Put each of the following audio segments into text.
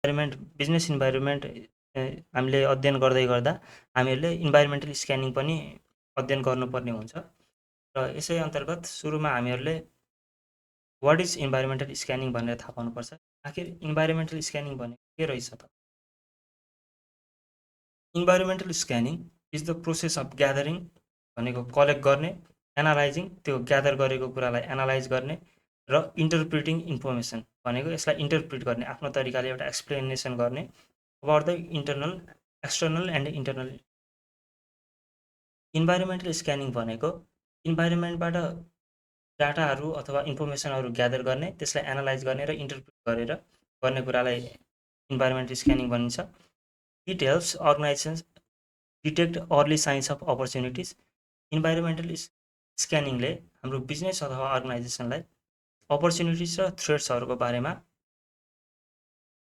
Environment business environment हामीले अध्ययन गर्दै गर्दा हामीहरूले इन्भाइरोमेन्टल स्क्यानिङ पनि अध्ययन गर्नुपर्ने हुन्छ र यसै अन्तर्गत सुरुमा हामीहरूले वाट इज इन्भाइरोमेन्टल स्क्यानिङ भनेर थाहा पाउनुपर्छ। आखिर इन्भाइरोमेन्टल स्क्यानिङ भनेको के रहेछ त? Environmental scanning is the process of gathering भनेको कलेक्ट गर्ने, एनालाइजिङ त्यो ग्यादर गरेको कुरालाई एनालाइज गर्ने र इन्टरप्रिटिङ इन्फर्मेसन भनेको यसलाई इन्टरप्रिट गर्ने, आफ्नो तरिकाले एउटा एक्सप्लेनेसन गर्ने about the internal external and internal. Environmental scanning भनेको इन्भाइरोमेन्टबाट डाटाहरू अथवा इन्फर्मेसनहरू ग्यादर गर्ने, त्यसलाई एनालाइज गर्ने र इन्टरप्रिट गरेर गर्ने कुरालाई इन्भाइरोमेन्टल स्क्यानिङ भनिन्छ। It helps organisations detect early signs of opportunities. Environmental स्क्यानिङले हाम्रो बिजनेस अथवा अर्गनाइजेसनलाई अपर्च्युनिटिज र थ्रेट्सहरूको बारेमा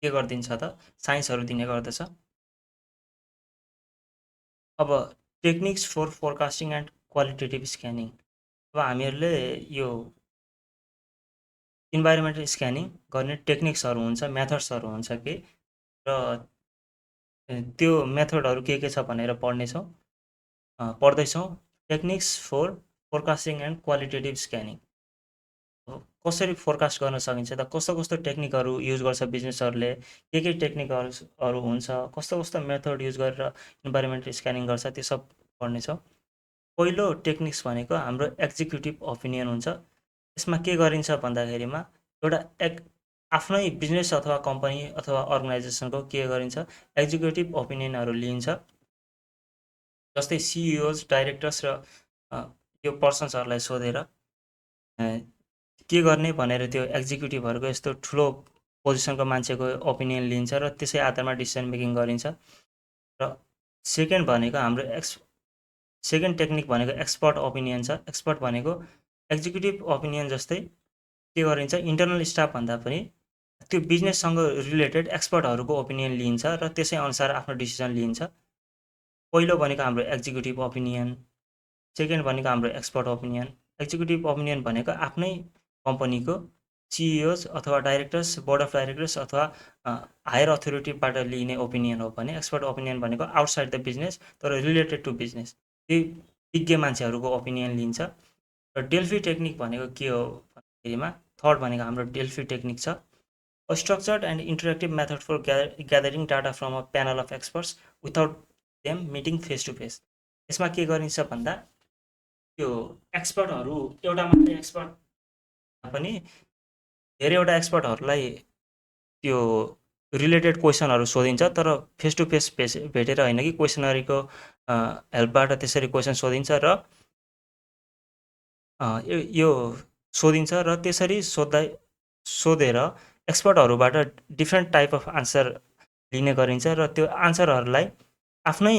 के गरिदिन्छ त? साइन्सहरू दिने गर्दछ। अब techniques for forecasting and qualitative scanning. अब हामीहरूले यो इन्भाइरोमेन्टल स्क्यानिङ गर्ने टेक्निक्सहरू हुन्छ, मेथड्सहरू हुन्छ कि र त्यो मेथडहरू के छ भनेर पढ्दैछौँ। Techniques for forecasting and qualitative scanning. कसरी फोरकास्ट गर्न सकिन्छ त? कस्तो टेक्निकहरू युज गर्छ बिजनेसहरूले, के टेक्निकहरू हुन्छ, कस्तो मेथड युज गरेर इन्भाइरोमेन्टल स्क्यानिङ गर्छ, त्यो सब पढ्नेछौँ। पहिलो टेक्निक्स भनेको हाम्रो एक्जिक्युटिभ ओपिनियन हुन्छ। यसमा के गरिन्छ भन्दाखेरिमा एउटा आफ्नै बिजनेस अथवा कम्पनी अथवा अर्गनाइजेसनको के गरिन्छ, एक्जिक्युटिभ ओपिनियनहरू लिइन्छ। जस्तै सिइओज, डाइरेक्टर्स र यो पर्सन्सहरूलाई सोधेर के गर्ने भनेर त्यो एक्जिक्युटिभहरूको यस्तो ठुलो पोजिसनको मान्छेको ओपिनियन लिइन्छ र त्यसै आधारमा डिसिसन मेकिङ गरिन्छ। र सेकेन्ड भनेको हाम्रो सेकेन्ड टेक्निक भनेको एक्सपर्ट ओपिनियन छ। एक्सपर्ट भनेको एक्जिक्युटिभ ओपिनियन जस्तै के गरिन्छ, इन्टरनल स्टाफ भन्दा पनि त्यो बिजनेससँग रिलेटेड एक्सपर्टहरूको ओपिनियन लिइन्छ र त्यसै अनुसार आफ्नो डिसिजन लिइन्छ। पहिलो भनेको हाम्रो एक्जिक्युटिभ ओपिनियन, सेकेन्ड भनेको हाम्रो एक्सपर्ट ओपिनियन। एक्जिक्युटिभ ओपिनियन भनेको आफ्नै कम्पनीको सिइओज अथवा डाइरेक्टर्स, बोर्ड अफ डाइरेक्टर्स अथवा हायर अथोरिटीबाट लिइने ओपिनियन हो भने एक्सपर्ट ओपिनियन भनेको आउटसाइड द बिजनेस तर रिलेटेड टु बिजनेस, ती विज्ञ मान्छेहरूको ओपिनियन लिइन्छ। र डेल्फी टेक्निक भनेको के हो भन्दाखेरिमा थर्ड भनेको हाम्रो डेल्फी टेक्निक छ। A structured and interactive method for gathering data from a panel of experts without them meeting face to face. यसमा के गरिन्छ भन्दा त्यो एक्सपर्टहरू एउटा मात्रै एक्सपर्ट पनि धेरैवटा एक्सपर्टहरूलाई त्यो रिलेटेड क्वेसनहरू सोधिन्छ, तर फेस टु फेस भेटेर होइन कि क्वेसनरीको हेल्पबाट त्यसरी क्वेसन सोधिन्छ र यो सोधिन्छ र त्यसरी सोधेर एक्सपर्टहरूबाट डिफ्रेन्ट टाइप अफ आन्सर लिने गरिन्छ र त्यो आन्सरहरूलाई आफ्नै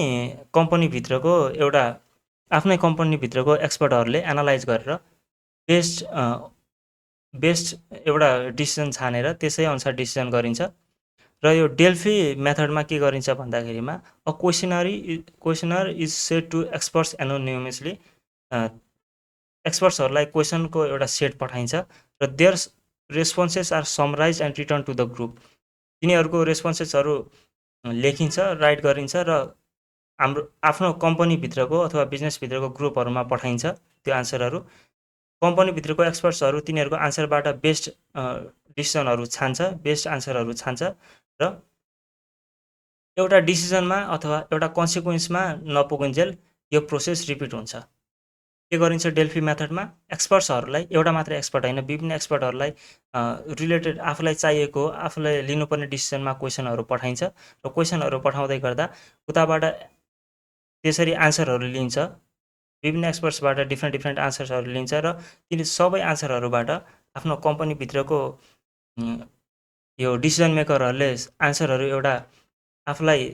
कम्पनीभित्रको एक्सपर्टहरूले एनालाइज गरेर बेस्ट एउटा डिसिजन छानेर त्यसै अनुसार डिसिजन गरिन्छ। र यो डेल्फी मेथडमा के गरिन्छ भन्दाखेरिमा a questionnaire is set to experts anonymously. एक्सपर्ट्सहरूलाई क्वेसनको एउटा सेट पठाइन्छ र their responses are summarised and return to the group. तिनीहरूको रेस्पोन्सेसहरू लेखिन्छ, राइट गरिन्छ र आफ्नो कम्पनीभित्रको अथवा बिजनेसभित्रको ग्रुपहरूमा पठाइन्छ त्यो आन्सरहरू। कम्पनीभित्रको एक्सपर्ट्सहरू तिनीहरूको आन्सरबाट बेस्ट डिसिजनहरू छान्छ, बेस्ट आन्सरहरू छान्छ र एउटा डिसिजनमा अथवा एउटा कन्सिक्वेन्समा नपुगुन्जेल यो प्रोसेस रिपिट हुन्छ। के गरिन्छ डेल्फी मेथडमा एक्सपर्ट्सहरूलाई, एउटा मात्र एक्सपर्ट होइन, विभिन्न एक्सपर्टहरूलाई रिलेटेड आफूलाई चाहिएको, आफूलाई लिनुपर्ने डिसिजनमा क्वेसनहरू पठाइन्छ र क्वेसनहरू पठाउँदै गर्दा उताबाट त्यसरी आन्सरहरू लिन्छ, विभिन्न एक्सपर्ट्सबाट डिफ्रेन्ट आन्सर्सहरू लिन्छ र तिनी सबै आन्सरहरूबाट आफ्नो कम्पनीभित्रको यो डिसिजन मेकरहरूले आन्सरहरू एउटा आफूलाई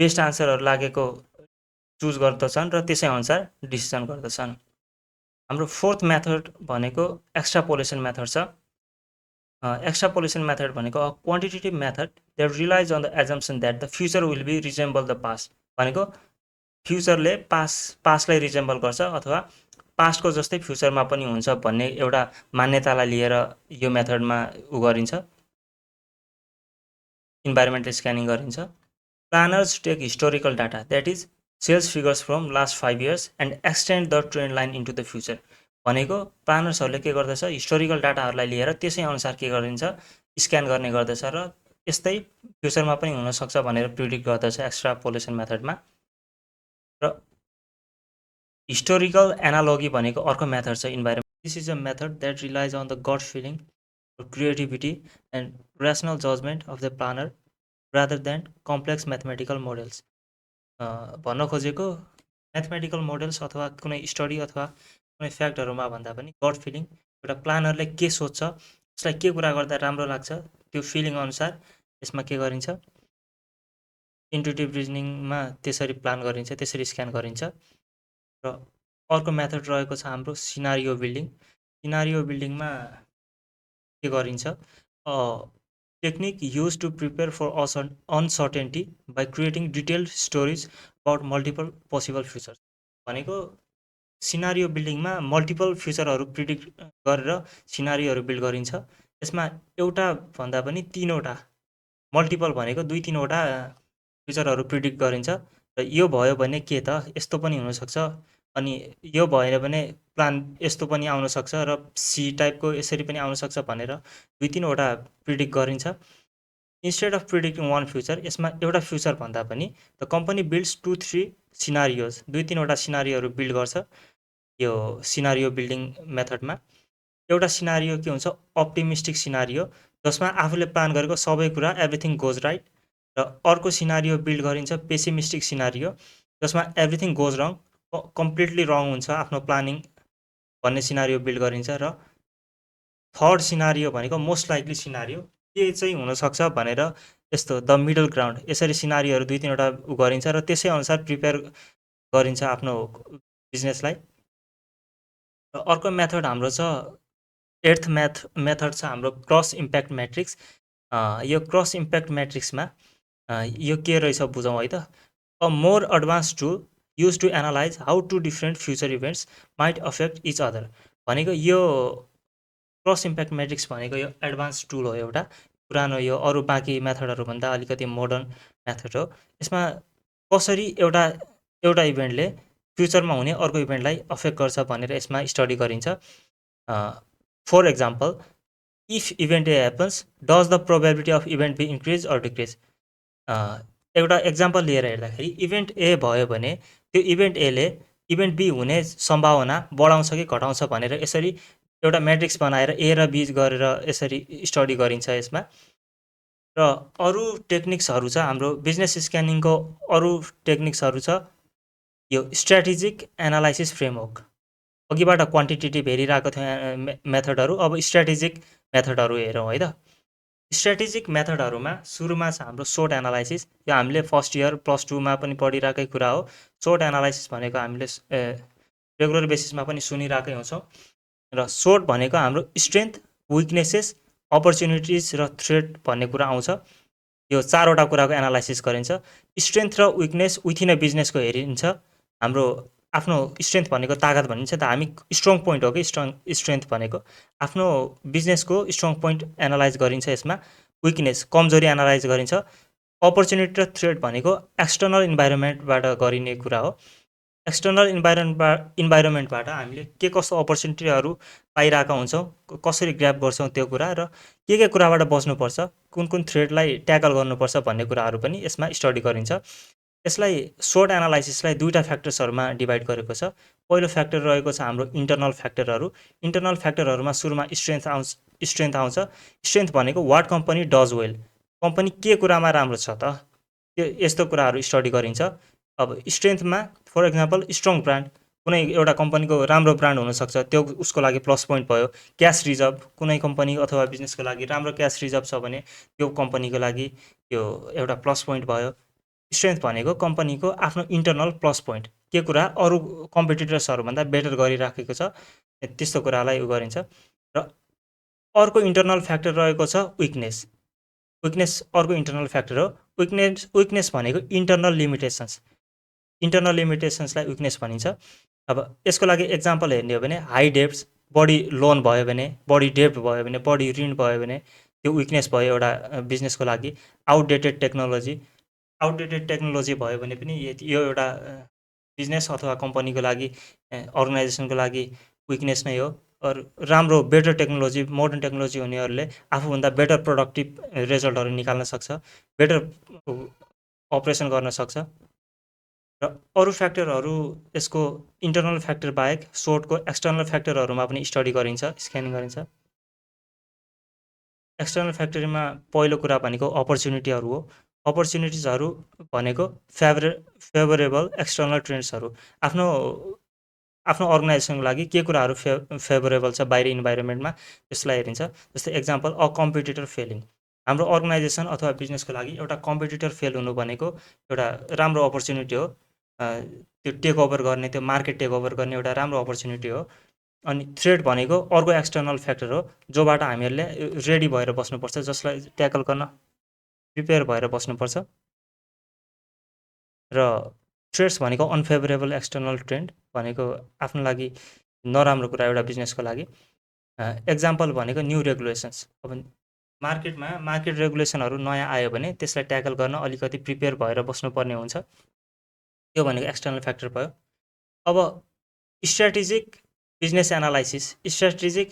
बेस्ट आन्सरहरू लागेको चुज गर्दछन् र त्यसै अनुसार डिसिजन गर्दछन्। हाम्रो फोर्थ मेथड भनेको एक्स्ट्रापोलेसन मेथड छ। एक्स्ट्रापोलेसन मेथड भनेको a quantitative method that relies on the assumption that the future will be resemble the past. भनेको फ्युचरले पास्टलाई रिजेम्बल गर्छ अथवा पास्टको जस्तै फ्युचरमा पनि हुन्छ भन्ने एउटा मान्यतालाई लिएर यो मेथडमा गरिन्छ। इन्भाइरोमेन्टल स्क्यानिङ गरिन्छ। Planners take historical data that is sales figures from last 5 years and extend the trend line into the future. भनेको प्लानर्सहरूले के गर्दछ, हिस्टोरिकल डाटाहरूलाई लिएर त्यसै अनुसार के गरिन्छ, स्क्यान गर्ने गर्दछ र यस्तै फ्युचरमा पनि हुनसक्छ भनेर प्रिडिक्ट गर्दछ एक्स्ट्रापोलेसन मेथडमा। र हिस्टोरिकल एनालोगी भनेको अर्को मेथड छ environment. This is a method that relies on the gut feeling, creativity and rational judgement of the planner rather than complex mathematical models. भन्न खोजेको म्याथमेटिकल मोडल्स अथवा कुनै स्टडी अथवा कुनै फ्याक्टहरूमा भन्दा पनि गट फिलिङ, एउटा प्लानरले के सोच्छ, उसलाई के कुरा गर्दा राम्रो लाग्छ, त्यो फिलिङ अनुसार यसमा के गरिन्छ, इन्ट्युटिभ रिजनिङमा त्यसरी प्लान गरिन्छ, त्यसरी स्क्यान गरिन्छ। र अर्को मेथड रहेको छ हाम्रो सिनारियो बिल्डिङ। सिनारियो बिल्डिङमा के गरिन्छ, technique use to prepare for uncertainty by creating detailed stories about multiple possible futures. भनेको सिनारियो बिल्डिङमा मल्टिपल फ्युचरहरू प्रिडिक्ट गरेर सिनारियोहरू बिल्ड गरिन्छ। यसमा एउटा भन्दा पनि 3वटा, मल्टिपल भनेको 2-3वटा फ्युचरहरू प्रिडिक्ट गरिन्छ। र यो भयो भने के त, यस्तो पनि हुनसक्छ, अनि यो भएन भने प्लान यस्तो पनि आउनसक्छ र सी टाइपको यसरी पनि आउनसक्छ भनेर 2-3वटा प्रिडिक्ट गरिन्छ। Instead of predicting one future, यसमा एउटा फ्युचर भन्दा पनि द कम्पनी बिल्ड्स 2-3 सिनारियोज, 2-3वटा सिनारियोहरू बिल्ड गर्छ यो सिनारियो बिल्डिङ मेथडमा। एउटा सिनारियो के हुन्छ, अप्टिमिस्टिक सिनारियो, जसमा आफूले प्लान गरेको सबै कुरा एभ्रिथिङ गोज राइट। र अर्को सिनारियो बिल्ड गरिन्छ पेसिमिस्टिक सिनारियो, जसमा एभ्रिथिङ गोज रङ, कम्प्लिटली रङ हुन्छ आफ्नो प्लानिङ भन्ने सिनारियो बिल्ड गरिन्छ। र थर्ड सिनारियो भनेको मोस्ट लाइकली सिनारियो, के चाहिँ हुनसक्छ भनेर यस्तो द मिडल ग्राउन्ड, यसरी सिनारियोहरू 2-3वटा गरिन्छ र त्यसै अनुसार प्रिपेयर गरिन्छ आफ्नो बिजनेसलाई। र अर्को मेथड हाम्रो छ 8th मेथड छ हाम्रो क्रस इम्प्याक्ट म्याट्रिक्स। यो क्रस इम्प्याक्ट म्याट्रिक्समा यो के रहेछ बुझौँ है त। A more advance tool use to analyse how two different future events might affect each other. भनेको यो क्रस इम्प्याक्ट म्याट्रिक्स भनेको यो एडभान्स टुल हो, एउटा पुरानो, यो अरू बाँकी मेथडहरूभन्दा अलिकति मोडर्न मेथड हो। यसमा कसरी एउटा इभेन्टले फ्युचरमा हुने अर्को इभेन्टलाई अफेक्ट गर्छ भनेर यसमा स्टडी गरिन्छ। For example, if event A happens does the probability of event B increase or decrease. एउटा एक्जाम्पल लिएर हेर्दाखेरि इभेन्ट ए भयो भने त्यो इभेन्ट एले इभेन्ट बी हुने सम्भावना बढाउँछ कि घटाउँछ भनेर यसरी एउटा म्याट्रिक्स बनाएर ए र बी गरेर यसरी स्टडी गरिन्छ यसमा। र अरू टेक्निक्सहरू छ हाम्रो बिजनेस स्क्यानिङको, अरू टेक्निक्सहरू छ यो स्ट्राटेजिक एनालाइसिस फ्रेमवर्क। अघिबाट क्वान्टिटेटिभ हेरिरहेको थियो मेथडहरू, अब स्ट्राटेजिक मेथडहरू हेरौँ है त। स्ट्राटेजिक मेथडहरूमा सुरुमा छ हाम्रो सोर्ट एनालाइसिस। यो हामीले फर्स्ट इयर +2मा पनि पढिरहेकै कुरा हो। सोर्ट एनालाइसिस भनेको हामीले रेगुलर बेसिसमा पनि सुनिरहेकै हुन्छौँ। र सोर्ट भनेको हाम्रो स्ट्रेन्थ, विकनेसेस, अपर्च्युनिटिज र थ्रेट भन्ने कुरा आउँछ। यो 4वटा कुराको एनालाइसिस गरिन्छ। स्ट्रेन्थ र विकनेस विथिन अ बिजनेसको हेरिन्छ। हाम्रो आफ्नो स्ट्रेन्थ भनेको तागत भनिन्छ त, हामी स्ट्रङ पोइन्ट हो कि स्ट्रेन्थ भनेको आफ्नो बिजनेसको स्ट्रङ पोइन्ट एनालाइज गरिन्छ यसमा। विकनेस, कमजोरी एनालाइज गरिन्छ। अपर्च्युनिटी र थ्रेट भनेको एक्सटर्नल इन्भाइरोमेन्टबाट गरिने कुरा हो। एक्सटर्नल इन्भाइरोमेन्टबाट हामीले के कस्तो अपर्च्युनिटीहरू पाइरहेका हुन्छौँ, कसरी ग्र्याब गर्छौँ त्यो कुरा, र के कुराबाट बच्नुपर्छ, कुन कुन थ्रेटलाई ट्याकल गर्नुपर्छ भन्ने कुराहरू पनि यसमा स्टडी गरिन्छ। यसलाई सोर्ट एनालाइसिसलाई 2टा फ्याक्टर्सहरूमा डिभाइड गरेको छ। पहिलो फ्याक्टर रहेको छ हाम्रो इन्टर्नल फ्याक्टरहरू। इन्टर्नल फ्याक्टरहरूमा सुरुमा स्ट्रेन्थ आउँछ। स्ट्रेन्थ भनेको what company does well, company के कुरामा राम्रो छ त, त्यो यस्तो कुराहरू स्टडी गरिन्छ। अब स्ट्रेन्थमा फर एक्जाम्पल स्ट्रङ ब्रान्ड, कुनै एउटा कम्पनीको राम्रो ब्रान्ड हुनसक्छ, त्यो उसको लागि प्लस पोइन्ट भयो। क्यास रिजर्भ, कुनै कम्पनी अथवा बिजनेसको लागि राम्रो क्यास रिजर्भ छ भने त्यो कम्पनीको लागि त्यो एउटा प्लस पोइन्ट भयो। स्ट्रेन्थ भनेको कम्पनीको आफ्नो इन्टर्नल प्लस पोइन्ट, के कुरा अरू कम्पिटिटर्सहरूभन्दा बेटर गरिराखेको छ, त्यस्तो कुरालाई गरिन्छ। र अर्को इन्टर्नल फ्याक्टर रहेको छ विकनेस। विकनेस अर्को इन्टर्नल फ्याक्टर हो। विकनेस भनेको इन्टर्नल लिमिटेसन्स। इन्टर्नल लिमिटेसन्सलाई विकनेस भनिन्छ। अब यसको लागि एक्जाम्पल हेर्ने हो भने हाई डेप्ट्स, बढी लोन भयो भने, बढी डेप्ट भयो भने, बढी ऋण भयो भने त्यो विकनेस भयो एउटा बिजनेसको लागि। आउटडेटेड टेक्नोलोजी भयो भने पनि यो एउटा बिजनेस अथवा कम्पनीको लागि अर्गनाइजेसनको लागि विकनेस नै हो। राम्रो बेटर टेक्नोलोजी, मोडर्न टेक्नोलोजी हुनेहरूले आफूभन्दा बेटर प्रोडक्टिभ रिजल्टहरू निकाल्न सक्छ, बेटर अपरेसन गर्न सक्छ। र अरू फ्याक्टरहरू यसको इन्टर्नल फ्याक्टर बाहेक सोर्टको एक्सटर्नल फ्याक्टरहरूमा पनि स्टडी गरिन्छ, स्क्यानिङ गरिन्छ। एक्सटर्नल फ्याक्टरमा पहिलो कुरा भनेको अपर्च्युनिटीहरू हो। अपर्च्युनिटिजहरू भनेको फेभरेबल एक्सटर्नल ट्रेन्ड्सहरू। आफ्नो अर्गनाइजेसनको लागि के कुराहरू फेभरेबल छ बाहिरी इन्भाइरोमेन्टमा, त्यसलाई हेरिन्छ। जस्तै एक्जाम्पल, अ कम्पिटिटर फेलिङ। हाम्रो अर्गनाइजेसन अथवा बिजनेसको लागि एउटा कम्पिटिटर फेल हुनु भनेको एउटा राम्रो अपर्च्युनिटी हो। त्यो टेक ओभर गर्ने, त्यो मार्केट टेक ओभर गर्ने एउटा राम्रो अपर्च्युनिटी हो। अनि थ्रेट भनेको अर्को एक्सटर्नल फ्याक्टर हो, जोबाट हामीहरूले रेडी भएर बस्नुपर्छ, जसलाई ट्याकल गर्न प्रिपेयर भएर बस्नुपर्छ। र थ्रेट्स भनेको अनफेभरेबल एक्सटर्नल ट्रेन्ड भनेको आफ्नो लागि नराम्रो कुरा एउटा बिजनेसको लागि। एक्जाम्पल भनेको न्यू रेगुलेसन्स। अब मार्केटमा मार्केट रेगुलेसनहरू नयाँ आयो भने त्यसलाई ट्याकल गर्न अलिकति प्रिपेयर भएर बस्नुपर्ने हुन्छ। त्यो भनेको एक्सटर्नल फ्याक्टर भयो। अब strategic business analysis, strategic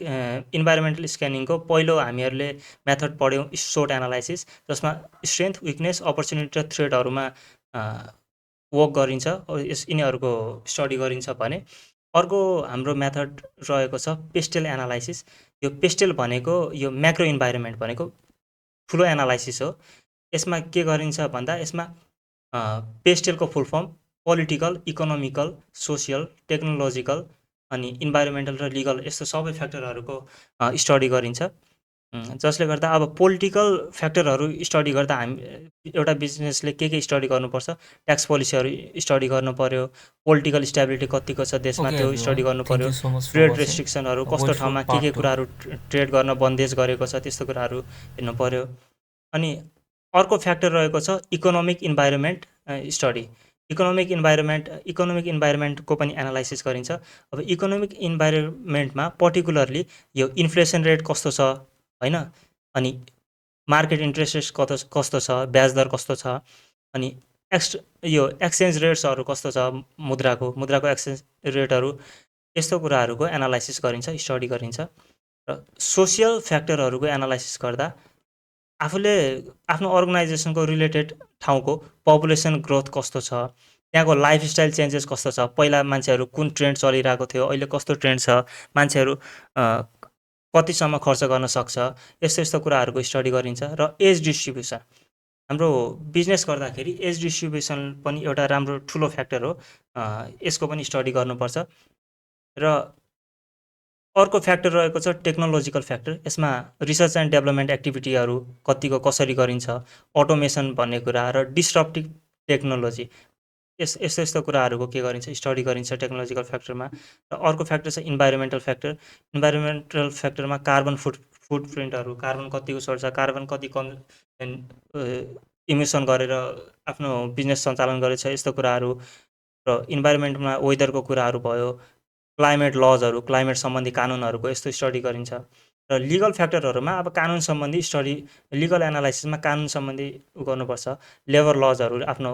environmental स्क्यानिङको पहिलो हामीहरूले मेथड पढ्यौँ SWOT एनालाइसिस, जसमा स्ट्रेन्थ, विकनेस, अपर्च्युनिटी र थ्रेटहरूमा वर्क गरिन्छ, यिनीहरूको स्टडी गरिन्छ भने अर्को हाम्रो मेथड रहेको छ पेस्टेल एनालाइसिस। यो पेस्टेल भनेको यो म्याक्रो इन्भाइरोमेन्ट भनेको ठुलो एनालाइसिस हो। यसमा के गरिन्छ भन्दा यसमा पेस्टेलको full form political, economical, social, technological अनि इन्भाइरोमेन्टल र लिगल, यस्तो सबै फ्याक्टरहरूको स्टडी गरिन्छ। जसले गर्दा अब पोलिटिकल फ्याक्टरहरू स्टडी गर्दा हामी एउटा बिजनेसले के स्टडी गर्नुपर्छ, ट्याक्स पोलिसीहरू स्टडी गर्नु पर्यो, पोलिटिकल स्टेबिलिटी कतिको छ देशमा Okay, त्यो everyone. स्टडी गर्नु Thank पर्यो, you so much for trade watching. रेस्ट्रिक्सनहरू Wait कस्तो for ठाउँमा part के 2. कुराहरू ट्रेड गर्न बन्देज गरेको छ, त्यस्तो कुराहरू हेर्नु पर्यो। अनि अर्को फ्याक्टर रहेको छ इकोनोमिक इन्भाइरोमेन्ट स्टडी। इकोनोमिक इन्भाइरोमेन्टको पनि एनालाइसिस गरिन्छ। अब इकोनोमिक इन्भाइरोमेन्टमा पर्टिकुलरली यो इन्फ्लेसन रेट कस्तो छ हैन, अनि मार्केट इन्ट्रेस्ट रेट कस्तो छ, ब्याज दर कस्तो छ, अनि यो एक्सचेन्ज रेट्सहरू कस्तो छ, मुद्राको एक्सचेन्ज रेटहरू, यस्तो कुराहरूको एनालाइसिस गरिन्छ, स्टडी गरिन्छ। र सोसियल फ्याक्टरहरूको एनालाइसिस गर्दा आफूले आफ्नो अर्गनाइजेसनको रिलेटेड ठाउँको पपुलेसन ग्रोथ कस्तो छ, त्यहाँको लाइफस्टाइल चेन्जेस कस्तो छ, पहिला मान्छेहरू कुन ट्रेन्ड चलिरहेको थियो, अहिले कस्तो ट्रेन्ड छ, मान्छेहरू कतिसम्म खर्च गर्न सक्छ, यस्तो कुराहरूको स्टडी गरिन्छ। र एज डिस्ट्रिब्युसन, हाम्रो बिजनेस गर्दाखेरि एज डिस्ट्रिब्युसन पनि एउटा राम्रो ठुलो फ्याक्टर हो, यसको पनि स्टडी गर्नुपर्छ। र अर्को फ्याक्टर रहेको छ टेक्नोलोजिकल फ्याक्टर। यसमा रिसर्च एन्ड डेभलपमेन्ट एक्टिभिटीहरू कतिको कसरी गरिन्छ, अटोमेसन भन्ने कुरा र डिस्ट्रप्टिभ टेक्नोलोजी, यस्तो कुराहरूको के गरिन्छ, स्टडी गरिन्छ टेक्नोलोजिकल फ्याक्टरमा। र अर्को फ्याक्टर छ इन्भाइरोमेन्टल फ्याक्टर। इन्भाइरोमेन्टल फ्याक्टरमा कार्बन फुटप्रिन्टहरू, कार्बन कतिको सर्छ, कार्बन कति इमिसन गरेर आफ्नो बिजनेस सञ्चालन गरेछ, यस्तो कुराहरू। र इन्भाइरोमेन्टमा वेदरको कुराहरू भयो, क्लाइमेट लजहरू, क्लाइमेट सम्बन्धी कानुनहरूको यस्तो स्टडी गरिन्छ। र लिगल फ्याक्टरहरूमा अब कानुन सम्बन्धी स्टडी, लिगल एनालाइसिसमा कानुन सम्बन्धी गर्नुपर्छ, लेबर लजहरू, आफ्नो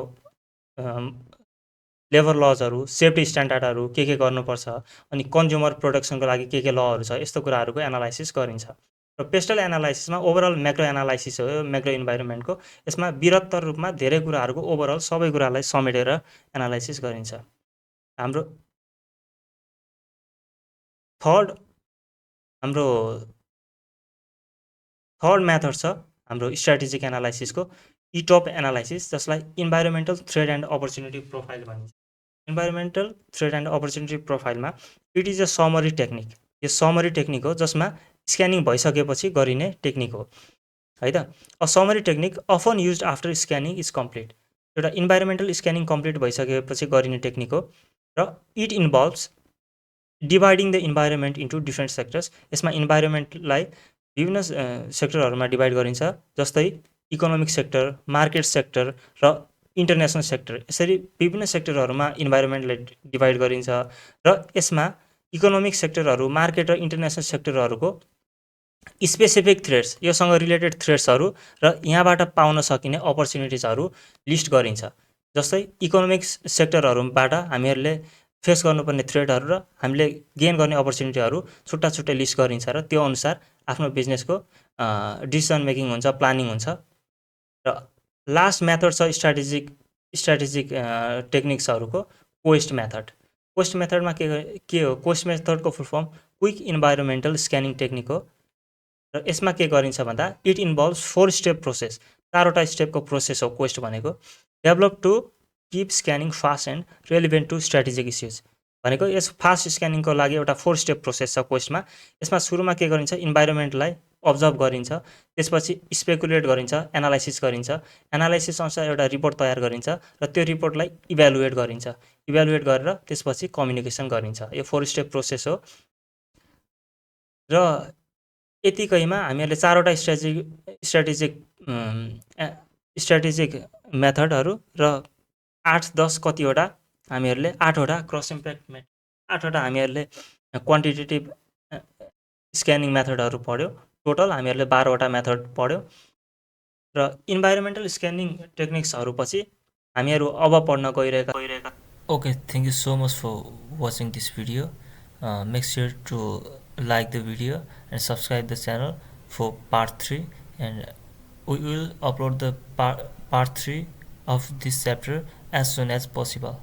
लेबर लजहरू, सेफ्टी स्ट्यान्डर्डहरू के गर्नुपर्छ, अनि कन्ज्युमर प्रोटेक्सनको लागि के लहरू छ, यस्तो कुराहरूको एनालाइसिस गरिन्छ। र पेस्टल एनालाइसिसमा ओभरअल म्याक्रो एनालाइसिस हो, म्याक्रो इन्भाइरोमेन्टको। यसमा बृहत्तर रूपमा धेरै कुराहरूको ओभरअल सबै कुरालाई समेटेर एनालाइसिस गरिन्छ। हाम्रो थर्ड मेथड छ हाम्रो स्ट्राटेजिक एनालाइसिसको इटप एनालाइसिस, जसलाई environmental threat and opportunity profile भनिन्छ। इन्भाइरोमेन्टल थ्रेड एन्ड अपर्च्युनिटी प्रोफाइलमा it is a summary technique. यो समरी टेक्निक हो जसमा स्क्यानिङ भइसकेपछि गरिने टेक्निक हो है त। A summary technique often used after scanning is complete. एउटा इन्भाइरोमेन्टल स्क्यानिङ कम्प्लिट भइसकेपछि गरिने टेक्निक हो। र it involves dividing the environment into different sectors. यसमा इन्भाइरोमेन्टलाई विभिन्न सेक्टरहरूमा डिभाइड गरिन्छ, जस्तै इकोनोमिक सेक्टर, मार्केट सेक्टर र इन्टरनेसनल सेक्टर। यसरी विभिन्न सेक्टरहरूमा इन्भाइरोमेन्टलाई डिभाइड गरिन्छ। र यसमा इकोनोमिक सेक्टरहरू, मार्केट र इन्टरनेसनल सेक्टरहरूको स्पेसिफिक थ्रेड्स, योसँग रिलेटेड थ्रेड्सहरू र यहाँबाट पाउन सकिने अपर्च्युनिटिजहरू लिस्ट गरिन्छ। जस्तै इकोनोमिक्स सेक्टरहरूबाट हामीहरूले फेस गर्नुपर्ने थ्रेडहरू र हामीले गेन गर्ने अपर्च्युनिटीहरू छुट्टा छुट्टै लिस्ट गरिन्छ र त्यो अनुसार आफ्नो बिजनेसको डिसिसन मेकिङ हुन्छ, प्लानिङ हुन्छ। र लास्ट मेथड छ स्ट्राटेजिक टेक्निक्सहरूको क्वेस्ट मेथड। क्वेस्ट मेथडमा के हो? क्वेस्ट मेथडको full form quick environmental scanning technique हो र यसमा के गरिन्छ भन्दा इट इन्भल्भ्स 4 स्टेप प्रोसेस। 4वटा स्टेपको प्रोसेस हो क्वेस्ट भनेको। Develop to keep scanning fast and relevant to strategic issues भनेको यस फास्ट स्क्यानिङको लागि एउटा 4 स्टेप प्रोसेस छ क्वेस्टमा। यसमा सुरुमा के गरिन्छ? इन्भाइरोमेन्टलाई अब्जर्भ गरिन्छ, त्यसपछि स्पेकुलेट गरिन्छ, एनालाइसिस गरिन्छ, एनालाइसिस अनुसार एउटा रिपोर्ट तयार गरिन्छ र त्यो रिपोर्टलाई इभ्यालुएट गरिन्छ, इभ्यालुएट गरेर त्यसपछि कम्युनिकेसन गरिन्छ। यो 4 स्टेप प्रोसेस हो र यतिकैमा हामीहरूले 4वटा स्ट्राटेजिक मेथडहरू र 8-10 कतिवटा हामीहरूले 8वटा क्रस इम्प्याक्ट 8वटा हामीहरूले क्वान्टिटेटिभ स्क्यानिङ मेथडहरू पढ्यो। टोटल हामीहरूले 12वटा मेथड पढ्यो र इन्भाइरोमेन्टल स्क्यानिङ टेक्निक्सहरू पछि हामीहरू अब पढ्न गइरहेका। Okay, thank you so much for watching this video. Make sure to like the video and subscribe the channel for part 3, and we will upload the part 3 of this chapter as soon as possible.